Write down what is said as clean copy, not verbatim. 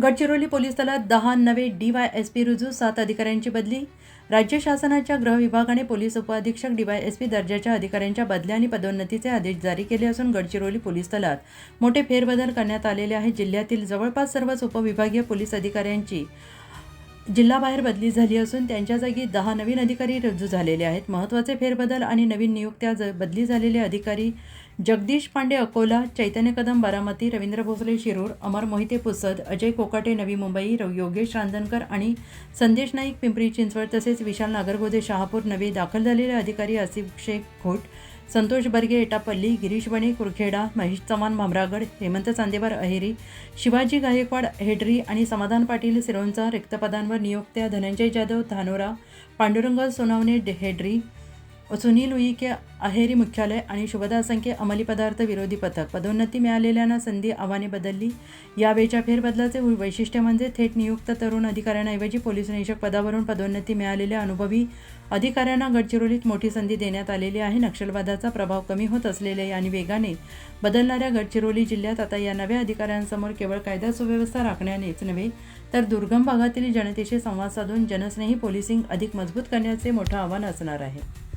Gadchiroli police दलात 10 नवे DYSP रुजू, 7 अधिकाऱ्यांची बदली। राज्य शासनाच्या गृह विभागाने पोलीस उपअधीक्षक DYSP दर्जाच्या अधिकाऱ्यांच्या बदल्या आणि पदोन्नतीचे आदेश जारी केले असून गडचिरोली पोलीस दलात मोठे फेरबदल करण्यात आलेले आहेत। जिल्ह्यातील जवळपास सर्वच उपविभागीय पोलीस अधिकाऱ्यांची जिल्हाबाहेर बदली झाली असून त्यांच्या जागी 10 नवीन अधिकारी रुजू झालेले आहेत। महत्त्वाचे फेरबदल आणि नवीन नियुक्त्या बदली झालेले अधिकारी जगदीश पांडे अकोला, चैतन्य कदम बारामती, रवींद्र भोसले शिरूर, अमर मोहिते पुसद, अजय कोकाटे नवी मुंबई, योगेश रांजणकर आणि संदेश नाईक पिंपरी चिंचवड तसेच विशाल नागरगोजे शहापूर। नवे दाखल झालेले अधिकारी आसिफ शेख घोट, संतोष बर्गे एटापल्ली, गिरीश बणे कुरखेडा, महेश चव्हाण भामरागड, हेमंत चांदेवार अहेरी, शिवाजी गायकवाड हेडरी आणि समाधान पाटील सिरोंचा। रिक्त पदांवर नियुक्त्या धनंजय जाधव धानोरा, पांडुरंग सोनावणे हेडरी, सुनील उईके अहेरी मुख्यालय आणि शुभदा संख्ये अंमली पदार्थ विरोधी पथक। पदोन्नती मिळालेल्यांना संधी आव्हाने बदलली। यावेळच्या फेरबदलाचे वैशिष्ट्य म्हणजे थेट नियुक्त तरुण अधिकाऱ्यांऐवजी पोलीस निरीक्षक पदावरून पदोन्नती मिळालेल्या अनुभवी अधिकाऱ्यांना गडचिरोलीत मोठी संधी देण्यात आलेली आहे। नक्षलवादाचा प्रभाव कमी होत असलेल्या आणि वेगाने बदलणाऱ्या गडचिरोली जिल्ह्यात आता या नव्या अधिकाऱ्यांसमोर केवळ कायदा सुव्यवस्था राखण्यानेच नव्हे तर दुर्गम भागातील जनतेशी संवाद साधून जनस्नेही पोलिसिंग अधिक मजबूत करण्याचे मोठं आव्हान असणार आहे।